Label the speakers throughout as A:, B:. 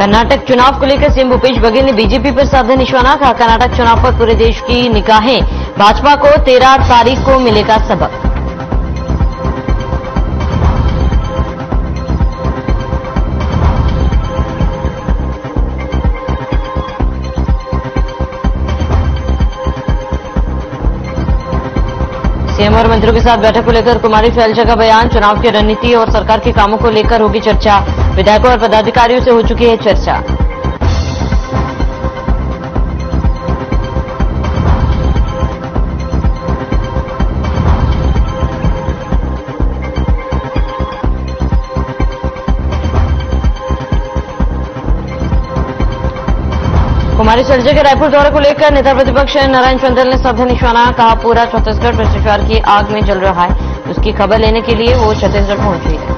A: कर्नाटक चुनाव को लेकर सीएम भूपेश बघेल ने बीजेपी पर साधा निशाना। कहा, कर्नाटक चुनाव पर पूरे देश की निगाहें, भाजपा को 13 तारीख को मिलेगा सबक। सीएम और मंत्रियों के साथ बैठक को लेकर कुमारी शैलजा का बयान। चुनाव की रणनीति और सरकार के कामों को लेकर होगी चर्चा। विधायकों और पदाधिकारियों से हो चुकी है चर्चा। कुमारी शैलजा के रायपुर दौरे को लेकर नेता प्रतिपक्ष नारायण चंदेल ने साधा निशाना। कहा, पूरा छत्तीसगढ़ भ्रष्टाचार की आग में जल रहा है। उसकी खबर लेने के लिए वो छत्तीसगढ़ पहुंची है।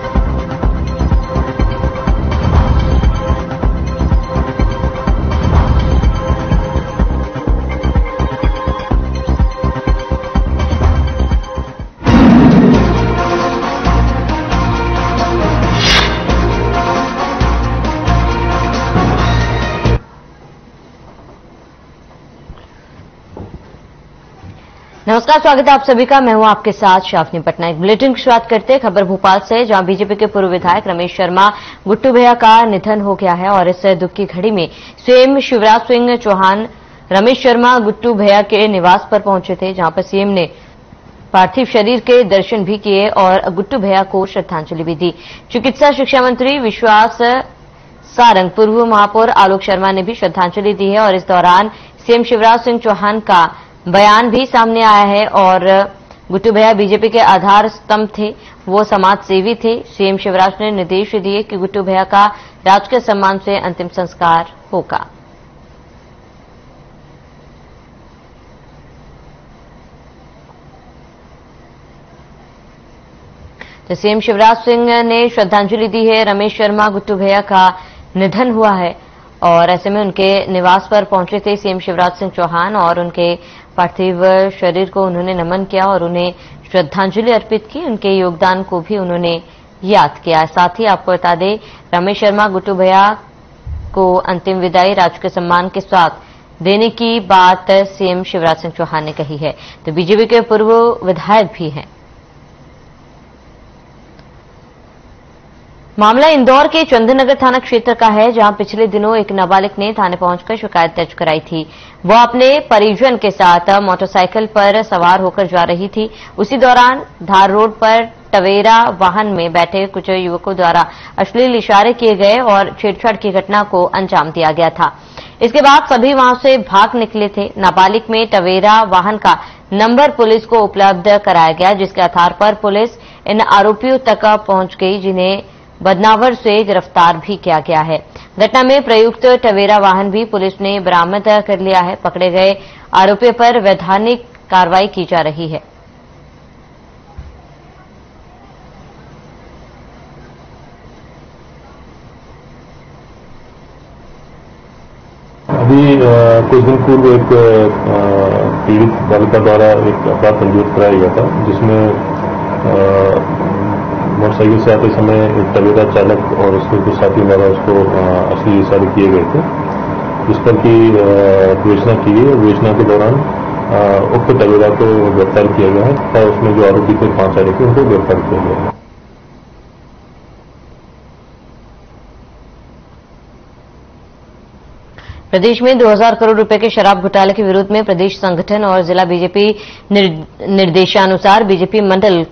A: नमस्कार, स्वागत है आप सभी का। मैं हूं आपके साथ शाफनी पटनायक। बुलेटिन की शुरुआत करते हैं खबर भोपाल से, जहां बीजेपी के पूर्व विधायक रमेश शर्मा गुट्टू भैया का निधन हो गया है। और इस दुख की घड़ी में सीएम शिवराज सिंह चौहान रमेश शर्मा गुट्टू भैया के निवास पर पहुंचे थे, जहां पर सीएम ने पार्थिव शरीर के दर्शन भी किए और गुट्टू भैया को श्रद्धांजलि भी दी। चिकित्सा शिक्षा मंत्री विश्वास सारंग, पूर्व महापौर आलोक शर्मा ने भी श्रद्धांजलि दी है। और इस दौरान सीएम शिवराज सिंह चौहान का बयान भी सामने आया है। और गुट्टू भैया बीजेपी के आधार स्तंभ थे, वो समाज सेवी थे। सीएम शिवराज ने निर्देश दिए कि गुट्टू भैया का राजकीय सम्मान से अंतिम संस्कार होगा। तो सीएम शिवराज सिंह ने श्रद्धांजलि दी है। रमेश शर्मा गुट्टू भैया का निधन हुआ है और ऐसे में उनके निवास पर पहुंचे थे सीएम शिवराज सिंह चौहान और उनके पार्थिव शरीर को उन्होंने नमन किया और उन्हें श्रद्धांजलि अर्पित की। उनके योगदान को भी उन्होंने याद किया। साथ ही आपको बता दें, रमेश शर्मा गुट्टू भैया को अंतिम विदाई राजकीय सम्मान के साथ देने की बात सीएम शिवराज सिंह चौहान ने कही है। तो बीजेपी के पूर्व विधायक भी हैं। मामला इंदौर के चंदननगर थाना क्षेत्र का है, जहां पिछले दिनों एक नाबालिग ने थाने पहुंचकर शिकायत दर्ज कराई थी। वह अपने परिजन के साथ मोटरसाइकिल पर सवार होकर जा रही थी। उसी दौरान धार रोड पर टवेरा वाहन में बैठे कुछ युवकों द्वारा अश्लील इशारे किए गए और छेड़छाड़ की घटना को अंजाम दिया गया था। इसके बाद सभी वहां से भाग निकले थे। नाबालिग में टवेरा वाहन का नंबर पुलिस को उपलब्ध कराया गया, जिसके आधार पर पुलिस इन आरोपियों तक पहुंच गई, जिन्हें बदनावर से गिरफ्तार भी किया गया है। घटना में प्रयुक्त टवेरा वाहन भी पुलिस ने बरामद कर लिया है। पकड़े गए आरोपियों पर वैधानिक कार्रवाई की जा रही है।
B: अभी कुछ दिन पूर्व एक पीड़ित बालिका द्वारा एक अपराध पंजीकृत कराया गया था, जिसमें मोटरसाइकिल से आते समय एक टवेरा चालक और उसके कुछ साथी द्वारा उसको अश्लील इशारे किए गए थे, जिस पर की विवेचना की गई। विवेचना के दौरान उक्त टवेरा को गिरफ्तार किया गया है और उसमें जो आरोपी थे 5 आरोपी उनको गिरफ्तार किया गया है।
A: प्रदेश में 2000 करोड़ रुपए के शराब घोटाले के विरोध में प्रदेश संगठन और जिला बीजेपी निर्देशानुसार बीजेपी मंडल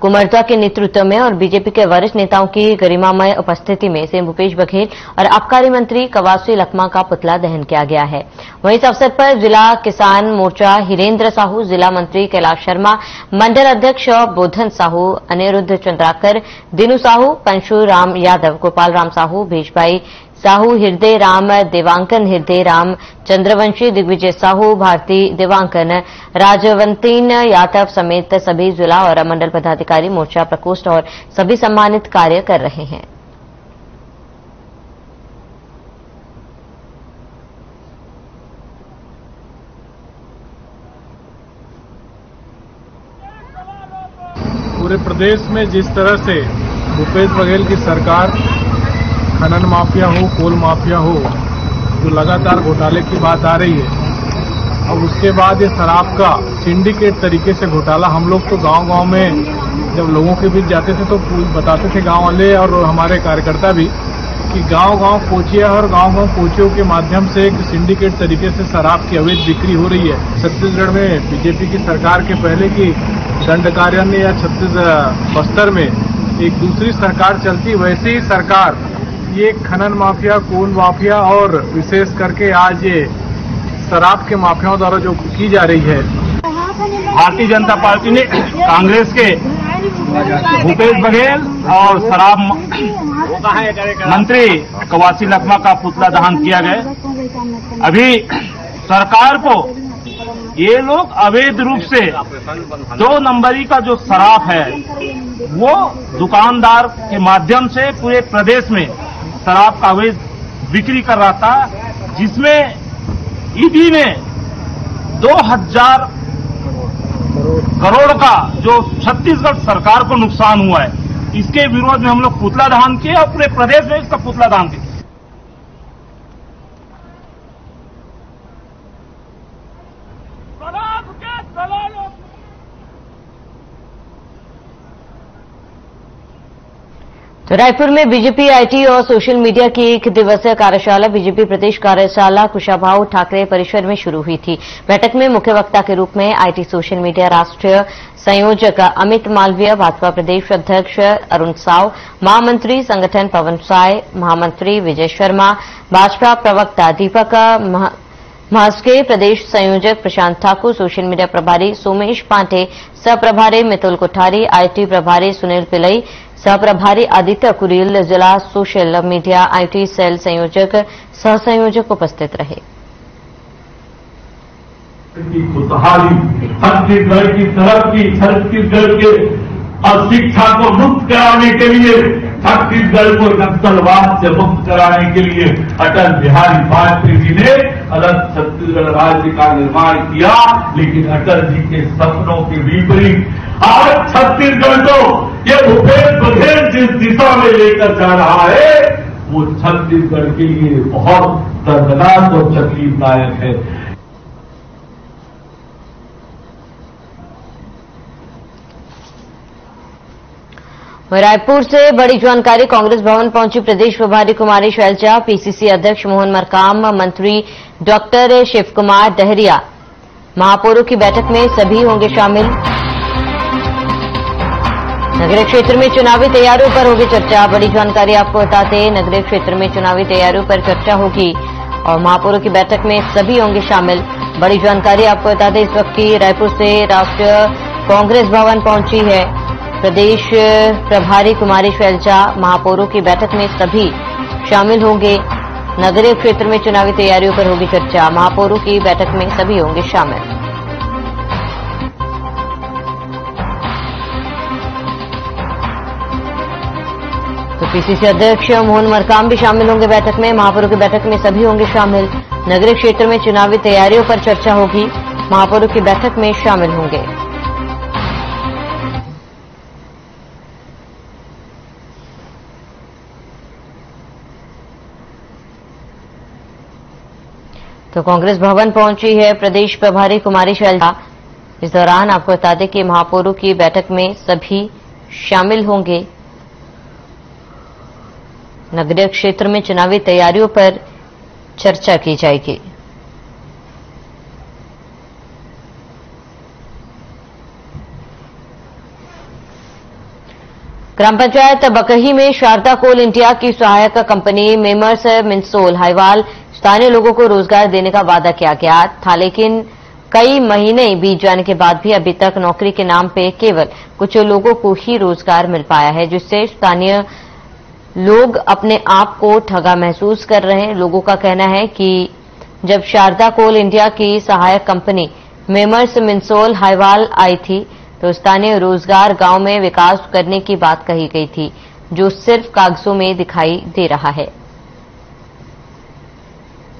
A: कुमरजा के नेतृत्व में और बीजेपी के वरिष्ठ नेताओं की गरिमामय उपस्थिति में सीएम भूपेश बघेल और आबकारी मंत्री कवासी लखमा का पुतला दहन किया गया है। वहीं इस अवसर पर जिला किसान मोर्चा हिरेंद्र साहू, जिला मंत्री कैलाश शर्मा, मंडल अध्यक्ष बोधन साहू, अनिरुद्ध चंद्राकर, दिनू साहू, पंशु राम यादव, गोपाल राम साहू, भेजभाई साहू, हृदय राम, देवांकन हृदय राम, चंद्रवंशी, दिग्विजय साहू, भारती देवांकन, राजवंतीन यादव समेत सभी जिला और मंडल पदाधिकारी मोर्चा प्रकोष्ठ और सभी सम्मानित कार्य कर रहे हैं।
C: पूरे प्रदेश में जिस तरह से भूपेश बघेल की सरकार खनन माफिया हो, कोल माफिया हो, जो लगातार घोटाले की बात आ रही है, और उसके बाद ये शराब का सिंडिकेट तरीके से घोटाला। हम लोग तो गांव-गांव में जब लोगों के बीच जाते थे तो बताते थे गांव वाले और हमारे कार्यकर्ता भी कि गांव-गांव कोचिया और गांव-गांव कोचियों के माध्यम से एक सिंडिकेट तरीके से शराब की अवैध बिक्री हो रही है। छत्तीसगढ़ में बीजेपी की सरकार के पहले की दंडकारण्य या बस्तर में एक दूसरी सरकार चलती, वैसे ही सरकार ये खनन माफिया, कोल माफिया और विशेष करके आज ये शराब के माफियाओं द्वारा जो की जा रही है।
D: भारतीय जनता पार्टी ने कांग्रेस के भूपेश बघेल और शराब मंत्री कवासी लखमा का पुतला दहन किया गया। अभी सरकार को ये लोग अवैध रूप से 2 नंबरी का जो शराब है वो दुकानदार के माध्यम से पूरे प्रदेश में शराब का अवैध बिक्री कर रहा था, जिसमें ईडी ने 2000 करोड़ का जो छत्तीसगढ़ सरकार को नुकसान हुआ है, इसके विरोध में हम लोग पुतला दहन किए और पूरे प्रदेश में इसका पुतला दहन किया।
A: तो रायपुर में बीजेपी आईटी और सोशल मीडिया की 1 दिवसीय कार्यशाला बीजेपी प्रदेश कार्यशाला कुशाभाऊ ठाकरे परिसर में शुरू हुई थी। बैठक में मुख्य वक्ता के रूप में आईटी सोशल मीडिया राष्ट्रीय संयोजक अमित मालवीय, भाजपा प्रदेश अध्यक्ष अरुण साव, महामंत्री संगठन पवन साय, महामंत्री विजय शर्मा, भाजपा प्रवक्ता दीपक महास्के, प्रदेश संयोजक प्रशांत ठाकुर, सोशल मीडिया प्रभारी सोमेश पांडे, सह प्रभारी मितुल कोठारी, आईटी प्रभारी सुनील पिलई, सह प्रभारी आदित्य कुरील, जिला सोशल मीडिया आईटी सेल संयोजक सह संयोजक उपस्थित रहे।
E: खुशहाली छत्तीसगढ़ की तरक्की, छत्तीसगढ़ के शिक्षा को मुक्त कराने के लिए, छत्तीसगढ़ को नक्सलवाद से मुक्त कराने के लिए अटल बिहारी वाजपेयी जी ने अलग छत्तीसगढ़ राज्य का निर्माण किया। लेकिन अटल जी के सपनों के विपरीत आज छत्तीसगढ़ को ये भूपेश बघेल जिस दिशा में लेकर जा रहा है, वो छत्तीसगढ़ के लिए बहुत दर्दनाक और तकलीफदायक है।
A: रायपुर से बड़ी जानकारी। कांग्रेस भवन पहुंची प्रदेश प्रभारी कुमारी शैलजा, पीसीसी अध्यक्ष मोहन मरकाम, मंत्री डॉक्टर शिव कुमार डहरिया। महापौरों की बैठक में सभी होंगे शामिल। नगरीय क्षेत्र में चुनावी तैयारियों पर होगी चर्चा। बड़ी जानकारी आपको बताते, नगरीय क्षेत्र में चुनावी तैयारियों पर चर्चा होगी और महापौरों की बैठक में सभी होंगे शामिल। बड़ी जानकारी आपको बताते, इस वक्त की रायपुर से राष्ट्रीय कांग्रेस भवन पहुंची है प्रदेश प्रभारी कुमारी शैलजा। महापौरों की बैठक में सभी शामिल होंगे। नगरीय क्षेत्र में चुनावी तैयारियों पर होगी चर्चा। महापौरों की बैठक में सभी होंगे शामिल। तो पीसीसी अध्यक्ष मोहन मरकाम भी शामिल होंगे बैठक में। महापौरों की बैठक में सभी होंगे शामिल। नगरीय क्षेत्र में चुनावी तैयारियों पर चर्चा होगी। महापौरों की बैठक में शामिल होंगे। तो कांग्रेस भवन पहुंची है प्रदेश प्रभारी कुमारी शैलजा। इस दौरान आपको बता दें कि महापौरों की बैठक में सभी शामिल होंगे। नगरीय क्षेत्र में चुनावी तैयारियों पर चर्चा की जाएगी। ग्राम पंचायत बकही में शारदा कोल इंडिया की सहायक कंपनी मेमर्स मिंसोल हाईवाल स्थानीय लोगों को रोजगार देने का वादा किया गया था, लेकिन कई महीने बीत जाने के बाद भी अभी तक नौकरी के नाम पे केवल कुछ लोगों को ही रोजगार मिल पाया है, जिससे स्थानीय लोग अपने आप को ठगा महसूस कर रहे हैं। लोगों का कहना है कि जब शारदा कोल इंडिया की सहायक कंपनी मेमर्स मिंसोल हाईवाल आई थी तो स्थानीय रोजगार गांव में विकास करने की बात कही गई थी, जो सिर्फ कागजों में दिखाई दे रहा है,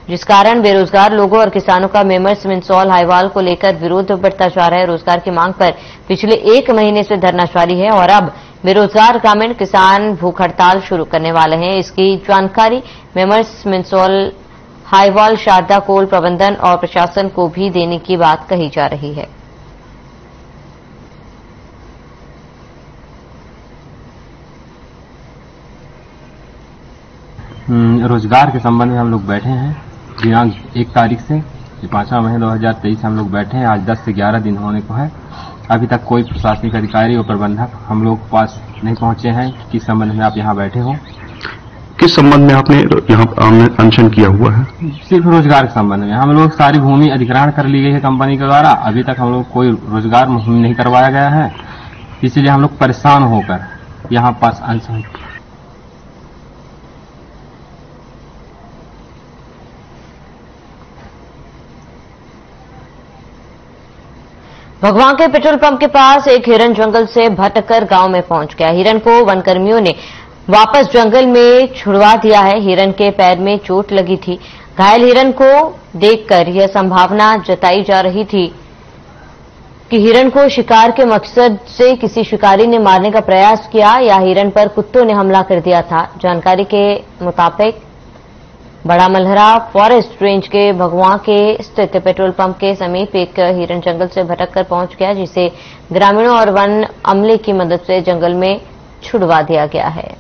A: जिस कारण बेरोजगार लोगों और किसानों का मेमर्स मिंसोल हाईवाल को लेकर विरोध बढ़ता जा रहा है। रोजगार की मांग पर पिछले 1 महीने से धरना जारी है और अब बेरोजगार ग्रामीण किसान भूख हड़ताल शुरू करने वाले हैं। इसकी जानकारी मेमर्स, मिंसौल, हाईवाल, शारदा कोल प्रबंधन और प्रशासन को भी देने की बात कही जा रही है।
F: रोजगार के संबंध में हम लोग बैठे हैं। दिनांक 1 तारीख से 5वां महीना 2023 हम लोग बैठे हैं। आज 10 से 11 दिन होने को है। अभी तक कोई प्रशासनिक अधिकारी और प्रबंधक हम लोग के पास नहीं पहुंचे हैं। किस संबंध में आप यहाँ बैठे हो?
G: किस संबंध में आपने यहाँ अनशन किया हुआ है?
F: सिर्फ रोजगार के संबंध में। हम लोग सारी भूमि अधिग्रहण कर ली गई है कंपनी के द्वारा। अभी तक हम लोग कोई रोजगार मुहिम नहीं करवाया गया है, इसीलिए हम लोग परेशान होकर यहाँ पास अनशन।
A: भगवान के पेट्रोल पंप के पास एक हिरन जंगल से भटककर गांव में पहुंच गया। हिरन को वनकर्मियों ने वापस जंगल में छुड़वा दिया है। हिरन के पैर में चोट लगी थी। घायल हिरन को देखकर यह संभावना जताई जा रही थी कि हिरन को शिकार के मकसद से किसी शिकारी ने मारने का प्रयास किया या हिरन पर कुत्तों ने हमला कर दिया था। जानकारी के मुताबिक बड़ा मल्हरा फॉरेस्ट रेंज के भगवां के स्थित पेट्रोल पंप के समीप एक हिरन जंगल से भटककर पहुंच गया, जिसे ग्रामीणों और वन अमले की मदद से जंगल में छुड़वा दिया गया है।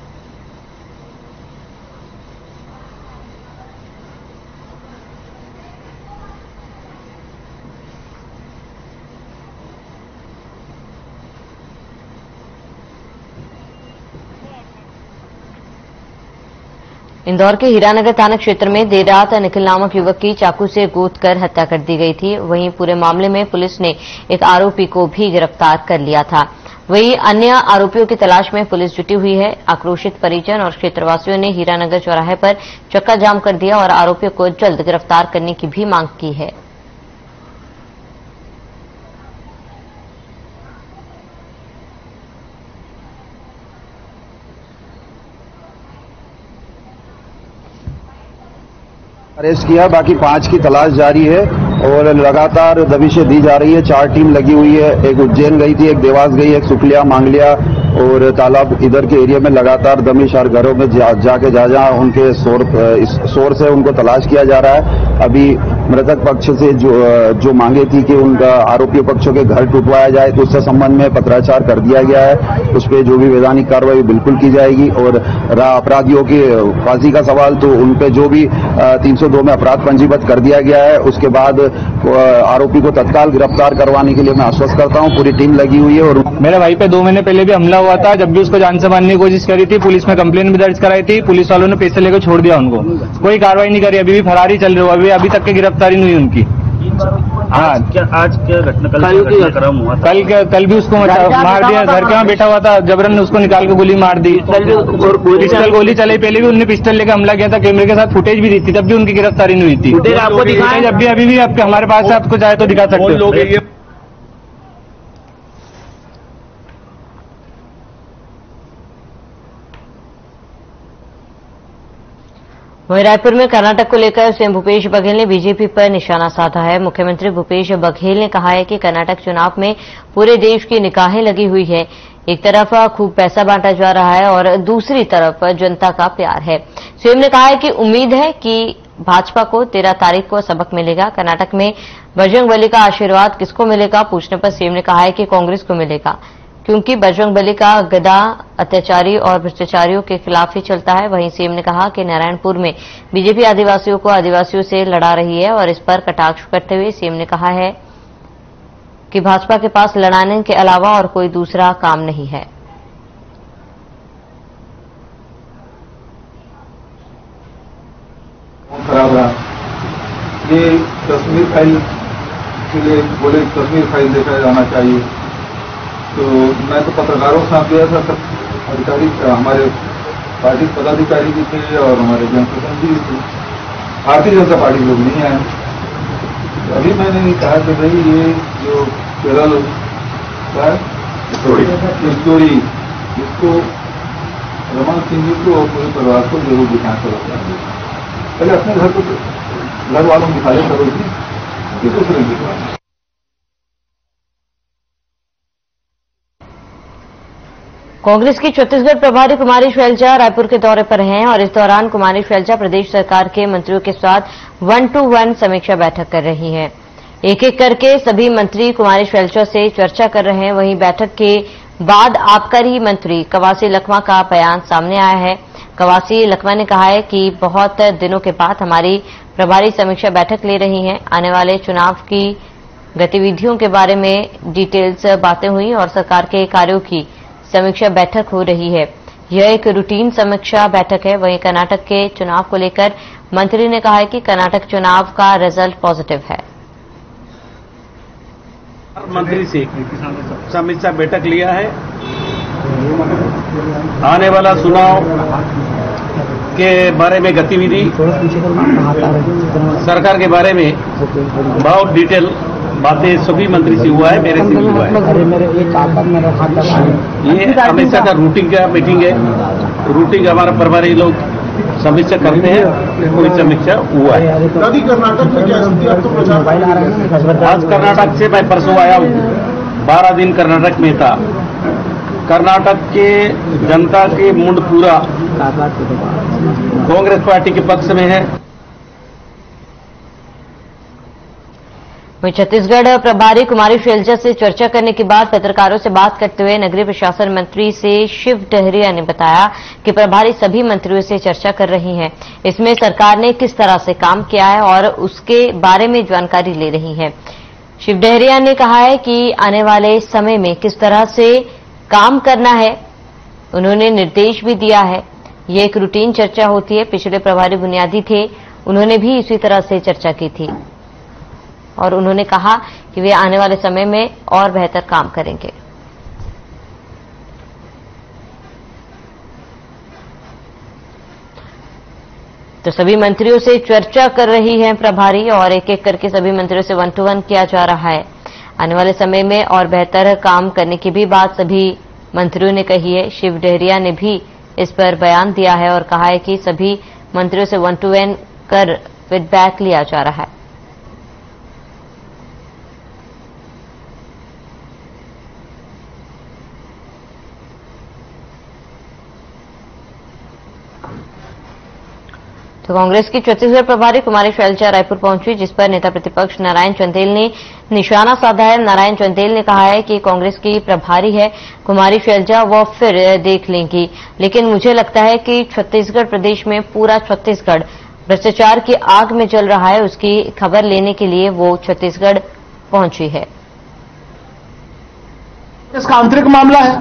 A: इंदौर के हीरानगर थाना क्षेत्र में देर रात निखिल नामक युवक की चाकू से गोद कर हत्या कर दी गई थी। वहीं पूरे मामले में पुलिस ने एक आरोपी को भी गिरफ्तार कर लिया था। वहीं अन्य आरोपियों की तलाश में पुलिस जुटी हुई है। आक्रोशित परिजन और क्षेत्रवासियों ने हीरानगर चौराहे पर चक्का जाम कर दिया और आरोपियों को जल्द गिरफ्तार करने की भी मांग की है।
H: अरेस्ट किया, बाकी 5 की तलाश जारी है और लगातार दबिशें दी जा रही है। 4 टीम लगी हुई है। एक उज्जैन गई थी, एक देवास गई, एक सुखलिया, मांगलिया और तालाब इधर के एरिया में लगातार दबिश हर घरों में जाके जहाँ उनके सोर्स है उनको तलाश किया जा रहा है। अभी मृतक पक्ष से जो मांगे थी कि उनका आरोपी पक्षों के घर टूटवाया जाए, तो उससे संबंध में पत्राचार कर दिया गया है। उस पर जो भी वैधानिक कार्रवाई बिल्कुल की जाएगी और अपराधियों की फांसी का सवाल, तो उन पे जो भी 302 में अपराध पंजीबद्ध कर दिया गया है। उसके बाद आरोपी को तत्काल गिरफ्तार करवाने के लिए मैं आश्वस्त करता हूं। पूरी टीम लगी हुई है। और
I: मेरे भाई पे 2 महीने पहले भी हमला हुआ था, जब भी उसको जान से मारने की कोशिश करी थी। पुलिस में कंप्लेन भी दर्ज कराई थी। पुलिस वालों ने पैसे लेकर छोड़ दिया उनको, कोई कार्रवाई नहीं करी। अभी भी फरारी चल रही है, अभी तक की गिरफ्तारी नहीं हुई उनकी। हाँ, क्या आज क्या घटना कल भी उसको मार दिया। घर के वहाँ बैठा हुआ था, जबरन ने उसको निकाल के गोली मार दी। पिस्टल गोली चलाई। पहले भी उन्होंने पिस्टल लेकर हमला किया था। कैमरे के साथ फुटेज भी दी थी, तब भी उनकी गिरफ्तारी नहीं हुई थी। आपको दिखाएं जब भी, अभी भी आपके हमारे पास है, आपको चाहे तो दिखा सकते हो।
A: वहीं रायपुर में कर्नाटक को लेकर सीएम भूपेश बघेल ने बीजेपी पर निशाना साधा है। मुख्यमंत्री भूपेश बघेल ने कहा है कि कर्नाटक चुनाव में पूरे देश की निगाहें लगी हुई है। एक तरफ खूब पैसा बांटा जा रहा है और दूसरी तरफ जनता का प्यार है। सीएम ने कहा है कि उम्मीद है कि भाजपा को 13 तारीख को सबक मिलेगा। कर्नाटक में बजरंगबली का आशीर्वाद किसको मिलेगा पूछने पर सीएम ने कहा है कि कांग्रेस को मिलेगा, क्योंकि बजरंगबली का गदा अत्याचारी और भ्रष्टाचारियों के खिलाफ ही चलता है। वहीं सीएम ने कहा कि नारायणपुर में बीजेपी आदिवासियों को आदिवासियों से लड़ा रही है और इस पर कटाक्ष करते हुए सीएम ने कहा है कि भाजपा के पास लड़ाने के अलावा और कोई दूसरा काम नहीं है।
J: खराब रहा। ये कश्मीर फाइल के लिए बोले कश्मीर फाइल देखा जाना चाहिए, तो मैं तो पत्रकारों के साथ गया था। सब अधिकारी हमारे पार्टी पदाधिकारी भी थे और हमारे जनप्रतिनिधि भी थे। भारतीय जनता पार्टी लोग नहीं आए। तो अभी मैंने कहा कि भाई ये जो केरल का स्टोरी, इसको रमन सिंह जी को और पूरे परिवार को जरूर दिखा कर पहले अपने घर वालों को दिखाई करो कि दूसरे दिखा।
A: कांग्रेस की छत्तीसगढ़ प्रभारी कुमारी शैलजा रायपुर के दौरे पर हैं और इस दौरान कुमारी शैलजा प्रदेश सरकार के मंत्रियों के साथ 1-to-1 समीक्षा बैठक कर रही हैं। एक एक करके सभी मंत्री कुमारी शैलजा से चर्चा कर रहे हैं। वहीं बैठक के बाद आबकारी मंत्री कवासी लखमा का बयान सामने आया है। कवासी लखमा ने कहा है कि बहुत दिनों के बाद हमारी प्रभारी समीक्षा बैठक ले रही हैं। आने वाले चुनाव की गतिविधियों के बारे में डिटेल्स बातें हुई और सरकार के कार्यों की समीक्षा बैठक हो रही है। यह एक रूटीन समीक्षा बैठक है। वहीं कर्नाटक के चुनाव को लेकर मंत्री ने कहा है कि कर्नाटक चुनाव का रिजल्ट पॉजिटिव है।
K: मंत्री से समीक्षा बैठक लिया है। आने वाला चुनाव के बारे में गतिविधि, सरकार के बारे में बहुत डिटेल बातें सभी मंत्री से हुआ है, मेरे से भी हुआ है। ये हमेशा का रूटीन का मीटिंग है। रूटीन हमारा प्रभारी लोग समीक्षा करते हैं, कोई समीक्षा हुआ है।
J: कर्नाटक में क्या स्थिति, अब तो प्रचार
K: आज कर्नाटक से मैं परसों आया हूँ। 12 दिन कर्नाटक में था। कर्नाटक के जनता के मुंड पूरा कांग्रेस पार्टी के पक्ष में है।
A: वहीं छत्तीसगढ़ प्रभारी कुमारी शैलजा से चर्चा करने के बाद पत्रकारों से बात करते हुए नगरीय प्रशासन मंत्री से शिव डहरिया ने बताया कि प्रभारी सभी मंत्रियों से चर्चा कर रही हैं। इसमें सरकार ने किस तरह से काम किया है और उसके बारे में जानकारी ले रही है। शिव डहरिया ने कहा है कि आने वाले समय में किस तरह से काम करना है उन्होंने निर्देश भी दिया है। ये एक रूटीन चर्चा होती है। पिछले प्रभारी बुनियादी थे, उन्होंने भी इसी तरह से चर्चा की थी और उन्होंने कहा कि वे आने वाले समय में और बेहतर काम करेंगे। तो सभी मंत्रियों से चर्चा कर रही है प्रभारी और एक एक करके सभी मंत्रियों से 1-to-1 किया जा रहा है। आने वाले समय में और बेहतर काम करने की भी बात सभी मंत्रियों ने कही है। शिव डहरिया ने भी इस पर बयान दिया है और कहा है कि सभी मंत्रियों से 1-to-1 कर फीडबैक लिया जा रहा है। तो कांग्रेस की छत्तीसगढ़ प्रभारी कुमारी शैलजा रायपुर पहुंची, जिस पर नेता प्रतिपक्ष नारायण चंदेल ने निशाना साधा है। नारायण चंदेल ने कहा है कि कांग्रेस की प्रभारी है कुमारी शैलजा, वो फिर देख लेंगी, लेकिन मुझे लगता है कि छत्तीसगढ़ प्रदेश में पूरा छत्तीसगढ़ भ्रष्टाचार की आग में जल रहा है। उसकी खबर लेने के लिए वो छत्तीसगढ़ पहुंची है।
L: इसका आंतरिक मामला है।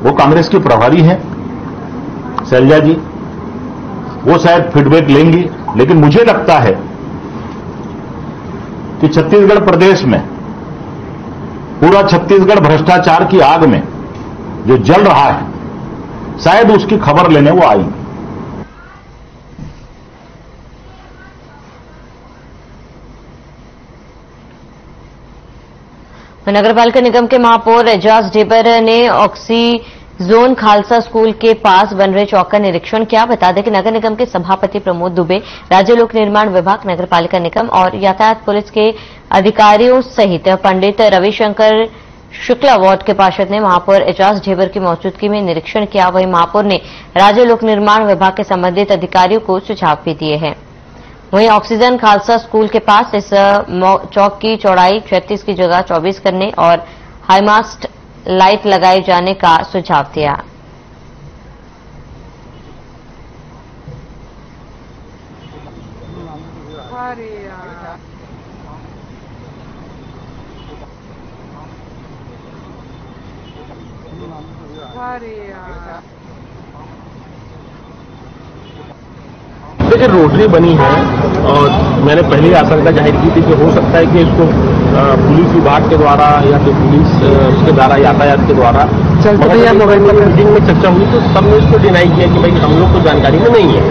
L: वो कांग्रेस की प्रभारी है शैलजा जी, वो शायद फीडबैक लेंगी, लेकिन मुझे लगता है कि छत्तीसगढ़ प्रदेश में पूरा छत्तीसगढ़ भ्रष्टाचार की आग में जो जल रहा है, शायद उसकी खबर लेने वो आएंगे।
A: नगरपालिका निगम के महापौर एजाज ढेबर ने ऑक्सीजोन खालसा स्कूल के पास बन रहे चौक का निरीक्षण किया। बता दें कि नगर निगम के सभापति प्रमोद दुबे, राज्य लोक निर्माण विभाग, नगरपालिका निगम और यातायात पुलिस के अधिकारियों सहित पंडित रविशंकर शुक्ला वार्ड के पार्षद ने महापौर एजाज ढेबर की मौजूदगी में निरीक्षण किया। वहीं महापौर ने राज्य लोक निर्माण विभाग के संबंधित अधिकारियों को सुझाव भी दिए हैं। वहीं ऑक्सीजन खालसा स्कूल के पास इस चौक की चौड़ाई 36 की जगह 24 करने और हाईमास्ट लाइट लगाए जाने का सुझाव दिया।
M: देखिए, रोटरी बनी है और मैंने पहले ही आशंका जाहिर की थी कि हो सकता है कि इसको पुलिस विभाग के द्वारा या तो पुलिस उसके द्वारा यातायात के द्वारा मीटिंग में चर्चा हुई तो सबने इसको डिनाई किया कि भाई हम लोग को जानकारी में नहीं है,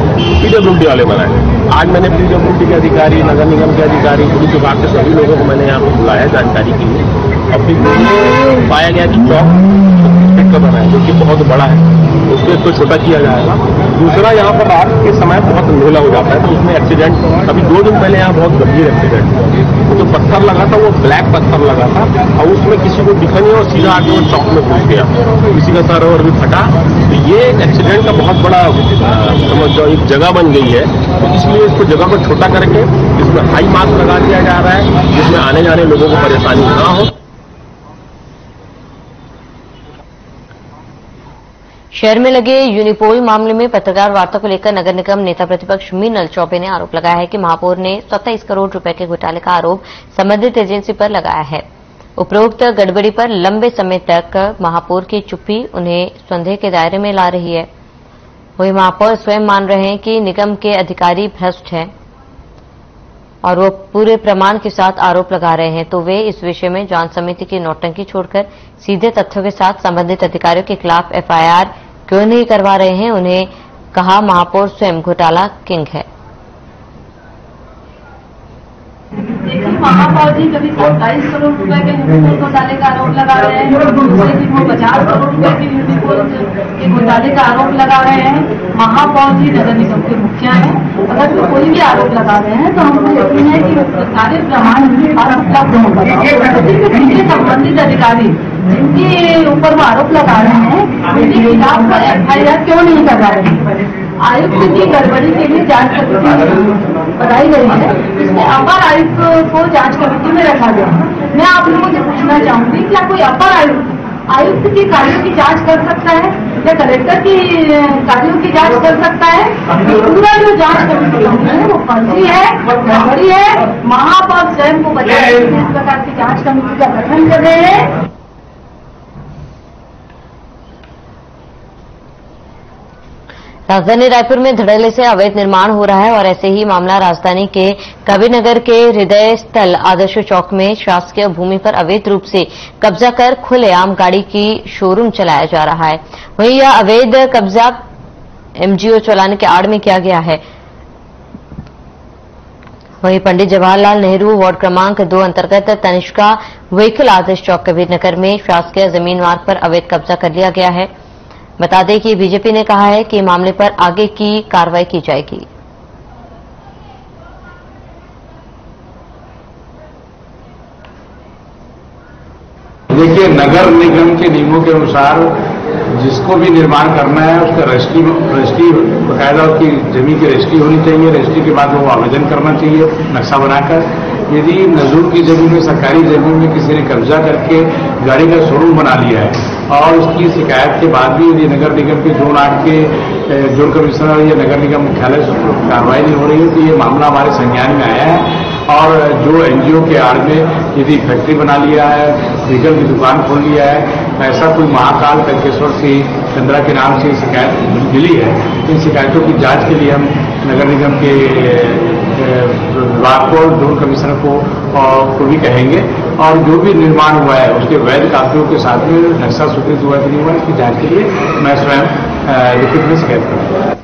M: पीडब्ल्यूडी वाले बनाए। आज मैंने पीडब्ल्यूडी के अधिकारी, नगर निगम के अधिकारी, पुलिस विभाग के सभी लोगों को मैंने यहाँ पर बुलाया जानकारी के लिए और फिर पाया गया कि चौक का बना है जो कि बहुत बड़ा है, उसको छोटा किया जाएगा दूसरा यहाँ पर रात के समय बहुत अंधेला हो जाता है, तो उसमें एक्सीडेंट अभी 2 दिन पहले यहाँ बहुत गंभीर एक्सीडेंट हुआ। जो पत्थर लगा था वो ब्लैक पत्थर लगा था और उसमें किसी को दिखा नहीं और सीधा आके वो चौक में घुस गया, किसी का सर और भी फटा। तो ये एक्सीडेंट का बहुत बड़ा समझ जाओ एक जगह बन गई है, तो इसलिए इसको जगह को छोटा करके इसमें हाई मास्क लगा दिया जा रहा है, जिसमें आने जाने लोगों को परेशानी ना हो।
A: शहर में लगे यूनिपोल मामले में पत्रकार वार्ता को लेकर नगर निगम नेता प्रतिपक्ष मीनल चौबे ने आरोप लगाया है कि महापौर ने 27 करोड़ रुपए के घोटाले का आरोप संबंधित एजेंसी पर लगाया है। उपरोक्त गड़बड़ी पर लंबे समय तक महापौर की चुप्पी उन्हें संदेह के दायरे में ला रही है। वही महापौर स्वयं मान रहे हैं कि निगम के अधिकारी भ्रष्ट हैं और वो पूरे प्रमाण के साथ आरोप लगा रहे हैं, तो वे इस विषय में जांच समिति की नौटंकी छोड़कर सीधे तथ्यों के साथ संबंधित अधिकारियों के खिलाफ एफआईआर क्यों नहीं करवा रहे हैं। उन्हें कहा महापौर स्वयं घोटाला किंग है।
N: देखिए, महापौर जी कभी 27 करोड़ रुपए के यूनिपोल घोटाले का आरोप लगा रहे हैं, दूसरे दिन वो 50 करोड़ रुपए के यूनिपोल के घोटाले का आरोप लगा रहे हैं। महापौर जी नगर निगम के मुखिया हैं, अगर तो कोई भी आरोप लगा रहे हैं तो हमको यकीन है कि सारे प्रमाण उनके पास उपलब्ध होगा। संबंधित अधिकारी जिनके ऊपर वो आरोप लगा रहे हैं उनके खिलाफ एफआईआर क्यों नहीं करवा रहे हैं। आयुक्त की गड़बड़ी के लिए जांच कमेटी बनाई गई है, इसमें अपर आयुक्त को जांच कमेटी में रखा गया है। मैं आप लोगों से पूछना चाहूंगी, क्या कोई अपर आयुक्त के कार्यों की जांच कर सकता है या कलेक्टर की कार्यों की जांच कर सकता है? पूरा जो जांच कमेटी है वो फर्जी है, गड़बड़ी है। महापौर स्वयं को बता रहे हैं इस प्रकार की जांच कमेटी का गठन कर रहे हैं।
A: राजधानी रायपुर में धड़ल्ले से अवैध निर्माण हो रहा है और ऐसे ही मामला राजधानी के कबीरनगर के हृदय स्थल आदर्श चौक में शासकीय भूमि पर अवैध रूप से कब्जा कर खुलेआम गाड़ी की शोरूम चलाया जा रहा है। वहीं यह अवैध कब्जा एमजीओ चलाने के आड़ में किया गया है। वहीं पंडित जवाहरलाल नेहरू वार्ड क्रमांक 2 अंतर्गत तनिष्का व्हीकल आदर्श चौक कबीरनगर में शासकीय जमीन मार्ग पर अवैध कब्जा कर लिया गया है। बता दें कि बीजेपी ने कहा है कि मामले पर आगे की कार्रवाई की जाएगी।
K: देखिए, नगर निगम के नियमों के अनुसार जिसको भी निर्माण करना है उसका रजिस्ट्री बकायदा उसकी जमीन की रजिस्ट्री होनी चाहिए। रजिस्ट्री के बाद वो आवेदन करना चाहिए नक्शा बनाकर। यदि नजूर की जमीन में, सरकारी जमीन में किसी ने कब्जा करके गाड़ी का शोरूम बना लिया है और उसकी शिकायत के बाद भी यदि नगर निगम के जोन 8 के जोन कमिश्नर या नगर निगम मुख्यालय से कार्रवाई नहीं हो रही है, तो ये मामला हमारे संज्ञान में आया है। और जो एनजीओ के आड़ में यदि फैक्ट्री बना लिया है, व्हीकल की दुकान खोल लिया है, ऐसा कोई महाकाल तंकेश्वर सिंह चंद्रा के नाम से शिकायत मिली है, इन शिकायतों की जांच के लिए हम नगर निगम के विभाग को, जोन कमिश्नर को भी कहेंगे और जो भी निर्माण हुआ है उसके वैध कापियों के साथ में नक्शा स्वीकृत हुआ कि नहीं हुआ इसकी जांच के लिए मैं स्वयं लिखित में शिकायत करूंगा।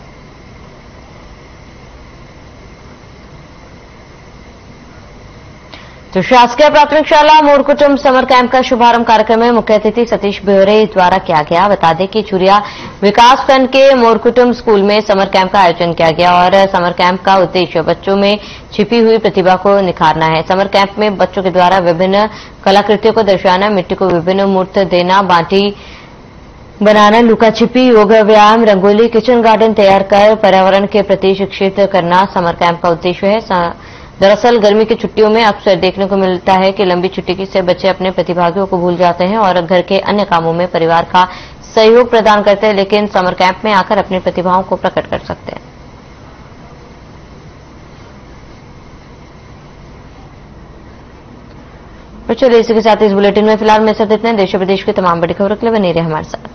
A: तो शासकीय प्राथमिक शाला मोरकुटुंब समर कैंप का शुभारंभ कार्यक्रम में मुख्य अतिथि सतीश बेहरे द्वारा किया गया। बता दें कि चुरिया विकासखंड के मोरकुटुंब स्कूल में समर कैंप का आयोजन किया गया और समर कैंप का उद्देश्य बच्चों में छिपी हुई प्रतिभा को निखारना है। समर कैंप में बच्चों के द्वारा विभिन्न कलाकृतियों को दर्शाना, मिट्टी को विभिन्न मूर्त देना, बांटी बनाना, लुका छिपी, योग व्यायाम, रंगोली, किचन गार्डन तैयार कर पर्यावरण के प्रति शिक्षित करना समर कैंप का उद्देश्य है। दरअसल गर्मी की छुट्टियों में अक्सर देखने को मिलता है कि लंबी छुट्टी से बच्चे अपने प्रतिभागियों को भूल जाते हैं और घर के अन्य कामों में परिवार का सहयोग प्रदान करते हैं, लेकिन समर कैंप में आकर अपनी प्रतिभाओं को प्रकट कर सकते हैं। तो चलिए इसी के साथ इस बुलेटिन में फिलहाल में सिर्फ इतने। देश प्रदेश की तमाम बड़ी खबरों के लिए बने रहिए हमारे साथ।